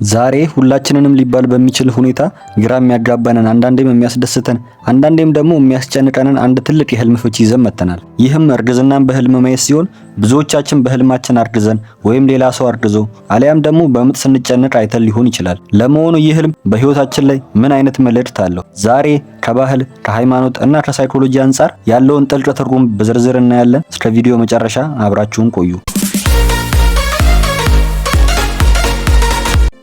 ዛሬ ሁላችንንም ሊባል በሚችል ሁኔታ ግራ የሚያጋባንን አንዳንዴም የሚያስደስተን አንዳንዴም ደግሞ የሚያስጨንቀንን አንድ ትልቅ የህልም ፍቺ ይዘን መጥተናል። ይህም እርግዝናን በህልም ማየት ሲሆን ብዙዎቻችን በህልማችን አርግዘን ወይም ሌላ ሰው አርግዞ አሊያም ደግሞ በምጥ ስንጨነቅ አይተን ሊሆን ይችላል። ለመሆኑ ይህ ህልም በህይወታችን ላይ ምን አይነት መልእክት አለው? ዛሬ ከባህል ከሃይማኖት እና ከሳይኮሎጂ አንጻር ያለውን ጥልቅ ትርጉም በዝርዝር እናያለን። እስከ ቪዲዮ መጨረሻ አብራችሁን ቆዩ።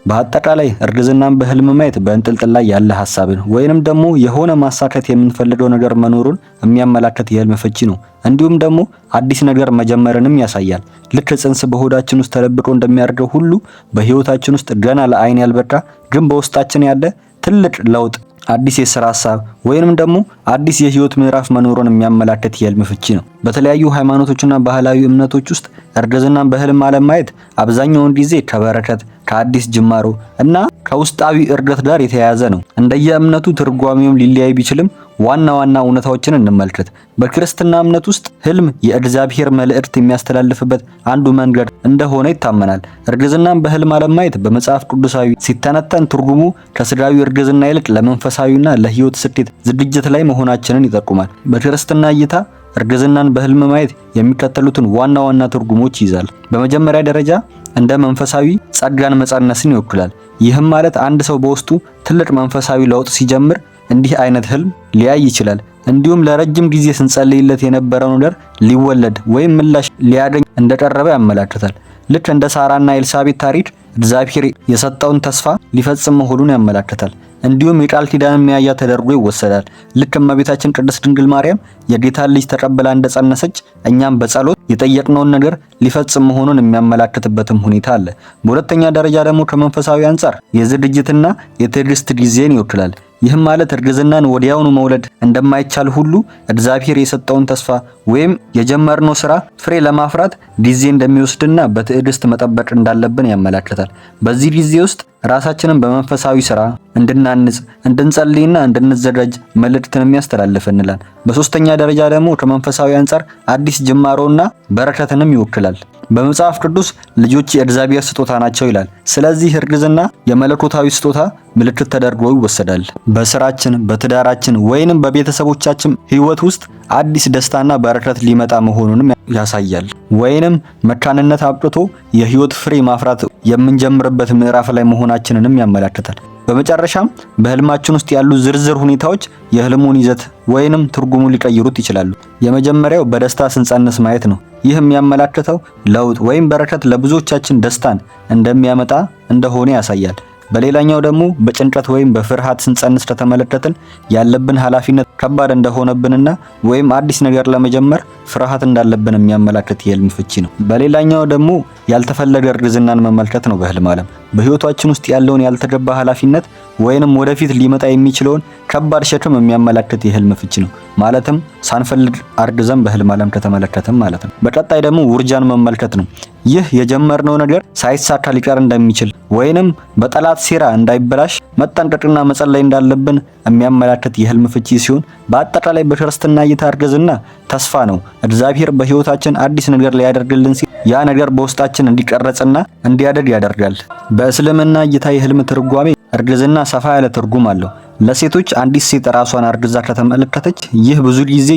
በአጠቃላይ እርግዝናን በህልም ማየት በእንጥልጥል ላይ ያለ ሐሳብን ወይንም ደግሞ የሆነ ማሳካት የምንፈልገው ነገር መኖሩን የሚያመላክት የህልም ፍቺ ነው። እንዲሁም ደግሞ አዲስ ነገር መጀመርንም ያሳያል። ልክ ጽንስ በሆዳችን ውስጥ ተደብቆ እንደሚያደርገው ሁሉ በህይወታችን ውስጥ ገና ለአይን ያልበቃ ግን በውስጣችን ያለ ትልቅ ለውጥ አዲስ የሥራ ሐሳብ ወይንም ደግሞ አዲስ የህይወት ምዕራፍ መኖሩን የሚያመላክት የህልም ፍቺ ነው። በተለያዩ ሃይማኖቶችና ባህላዊ እምነቶች ውስጥ እርግዝናን በህልም ዓለም ማየት አብዛኛውን ጊዜ ከበረከት ከአዲስ ጅማሮ እና ከውስጣዊ እርገት ጋር የተያያዘ ነው። እንደየእምነቱ ትርጓሜውም ሊለያይ ቢችልም ዋና ዋና እውነታዎችን እንመልከት። በክርስትና እምነት ውስጥ ህልም የእግዚአብሔር መልእክት የሚያስተላልፍበት አንዱ መንገድ እንደሆነ ይታመናል። እርግዝናን በህልም ዓለም ማየት በመጽሐፍ ቅዱሳዊ ሲተነተን ትርጉሙ ከስጋዊ እርግዝና ይልቅ ለመንፈሳዊና ለህይወት ስኬት ዝግጅት ላይ መሆናችንን ይጠቁማል። በክርስትና እይታ እርግዝናን በህልም ማየት የሚከተሉትን ዋና ዋና ትርጉሞች ይይዛል። በመጀመሪያ ደረጃ እንደ መንፈሳዊ ጸጋን መጸነስን ይወክላል። ይህም ማለት አንድ ሰው በውስጡ ትልቅ መንፈሳዊ ለውጥ ሲጀምር እንዲህ አይነት ህልም ሊያይ ይችላል። እንዲሁም ለረጅም ጊዜ ስንጸልይለት የነበረው ነገር ሊወለድ ወይም ምላሽ ሊያገኝ እንደቀረበ ያመለክታል። ልክ እንደ ሳራና ኤልሳቤጥ ታሪክ እግዚአብሔር የሰጠውን ተስፋ ሊፈጽም መሆኑን ያመለክታል። እንዲሁም የቃል ኪዳን መያዣ ተደርጎ ይወሰዳል። ልክ እመቤታችን ቅድስት ድንግል ማርያም የጌታን ልጅ ተቀብላ እንደጸነሰች እኛም በጸሎት የጠየቅነውን ነገር ሊፈጽም መሆኑን የሚያመለክትበትም ሁኔታ አለ። በሁለተኛ ደረጃ ደግሞ ከመንፈሳዊ አንጻር የዝግጅትና የትዕግስት ጊዜን ይወክላል። ይህም ማለት እርግዝናን ወዲያውኑ መውለድ እንደማይቻል ሁሉ እግዚአብሔር የሰጠውን ተስፋ ወይም የጀመርነው ስራ ፍሬ ለማፍራት ጊዜ እንደሚወስድና በትዕግስት መጠበቅ እንዳለብን ያመለክታል። በዚህ ጊዜ ውስጥ ራሳችንን በመንፈሳዊ ስራ እንድናንጽ እንድንጸልይና እንድንዘጋጅ መልእክትን ያስተላልፈናል። በሶስተኛ ደረጃ ደግሞ ከመንፈሳዊ አንጻር አዲስ ጅማሮና በረከትንም ይወክላል። በመጽሐፍ ቅዱስ ልጆች የእግዚአብሔር ስጦታ ናቸው ይላል። ስለዚህ እርግዝና የመለኮታዊ ስጦታ ምልክት ተደርጎ ይወሰዳል። በስራችን፣ በትዳራችን ወይንም በቤተሰቦቻችን ህይወት ውስጥ አዲስ ደስታና በረከት ሊመጣ መሆኑንም ያሳያል። ወይንም መካንነት አብቅቶ የህይወት ፍሬ ማፍራት የምንጀምርበት ምዕራፍ ላይ መሆናችንንም ያመለክታል። በመጨረሻም በህልማችን ውስጥ ያሉ ዝርዝር ሁኔታዎች የህልሙን ይዘት ወይንም ትርጉሙን ሊቀይሩት ይችላሉ። የመጀመሪያው በደስታ ስንጸንስ ማየት ነው። ይህ የሚያመለክተው ለውጥ ወይም በረከት ለብዙዎቻችን ደስታን እንደሚያመጣ እንደሆነ ያሳያል። በሌላኛው ደግሞ በጭንቀት ወይም በፍርሃት ስንጸንስ ከተመለከትን ያለብን ኃላፊነት ከባድ እንደሆነብንና ወይም አዲስ ነገር ለመጀመር ፍርሃት እንዳለብን የሚያመለክት የህልም ፍቺ ነው። በሌላኛው ደግሞ ያልተፈለገ እርግዝናን መመልከት ነው። በህልም ዓለም በህይወታችን ውስጥ ያለውን ያልተገባ ኃላፊነት ወይንም ወደፊት ሊመጣ የሚችለውን ከባድ ሸክም የሚያመለክት የህልም ፍቺ ነው። ማለትም ሳንፈልግ አርግዘን በህልም ዓለም ከተመለከተን ማለት ነው። በቀጣይ ደግሞ ውርጃን መመልከት ነው። ይህ የጀመርነው ነገር ሳይሳካ ሊቀር እንደሚችል ወይንም በጠላት ሴራ እንዳይበላሽ መጠንቀቅና መጸለይ እንዳለብን የሚያመለክት የህልም ፍቺ ሲሆን በአጠቃላይ በክርስትና እይታ እርግዝና ተስፋ ነው። እግዚአብሔር በህይወታችን አዲስ ነገር ሊያደርግልን ሲል ያ ነገር በውስጣችን እንዲቀረጽና እንዲያደግ ያደርጋል። በእስልምና እይታ የህልም ትርጓሜ እርግዝና ሰፋ ያለ ትርጉም አለው። ለሴቶች አንዲት ሴት ራሷን አርግዛ ከተመለከተች ይህ ብዙ ጊዜ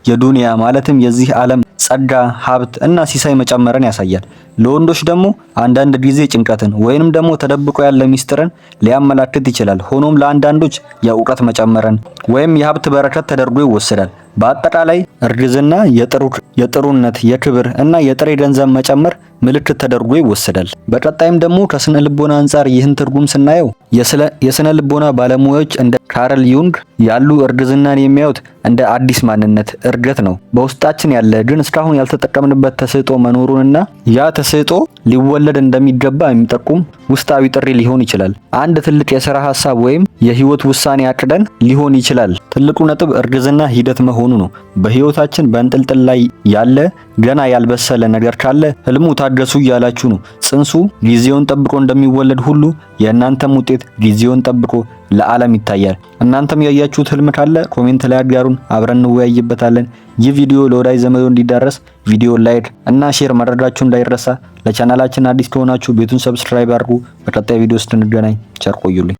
የዱንያ ማለትም የዚህ ዓለም ጸጋ፣ ሀብት እና ሲሳይ መጨመርን ያሳያል። ለወንዶች ደግሞ አንዳንድ ጊዜ ጭንቀትን ወይንም ደግሞ ተደብቆ ያለ ሚስጥርን ሊያመላክት ይችላል። ሆኖም ለአንዳንዶች የእውቀት መጨመርን ወይም የሀብት በረከት ተደርጎ ይወሰዳል። በአጠቃላይ እርግዝና የጥሩነት፣ የክብር እና የጥሬ ገንዘብ መጨመር ምልክት ተደርጎ ይወሰዳል። በቀጣይም ደግሞ ከስነ ልቦና አንጻር ይህን ትርጉም ስናየው የስነ ልቦና ባለሙያዎች እንደ ካርል ዩንግ ያሉ እርግዝናን የሚያዩት እንደ አዲስ ማንነት እርገት ነው። በውስጣችን ያለ ግን እስካሁን ያልተጠቀምንበት ተሰጥኦ መኖሩንና ያ ተሰጥኦ ሊወለድ እንደሚገባ የሚጠቁም ውስጣዊ ጥሪ ሊሆን ይችላል። አንድ ትልቅ የሥራ ሐሳብ ወይም የህይወት ውሳኔ አቅደን ሊሆን ይችላል። ትልቁ ነጥብ እርግዝና ሂደት መሆኑ ነው። በህይወታችን በእንጥልጥል ላይ ያለ ገና ያልበሰለ ነገር ካለ ህልሙ ታገሱ እያላችሁ ነው። ጽንሱ ጊዜውን ጠብቆ እንደሚወለድ ሁሉ የእናንተም ውጤት ጊዜውን ጠብቆ ለዓለም ይታያል። እናንተም ያያችሁት ህልም ካለ ኮሜንት ላይ አጋሩን፣ አብረን እንወያይበታለን። ይህ ቪዲዮ ለወዳጅ ዘመዶ እንዲዳረስ ቪዲዮ ላይክ እና ሼር ማድረጋችሁ እንዳይረሳ። ለቻናላችን አዲስ ከሆናችሁ ቤቱን ሰብስክራይብ አድርጉ። በቀጣይ ቪዲዮ እስክንገናኝ ቸር ቆዩልኝ።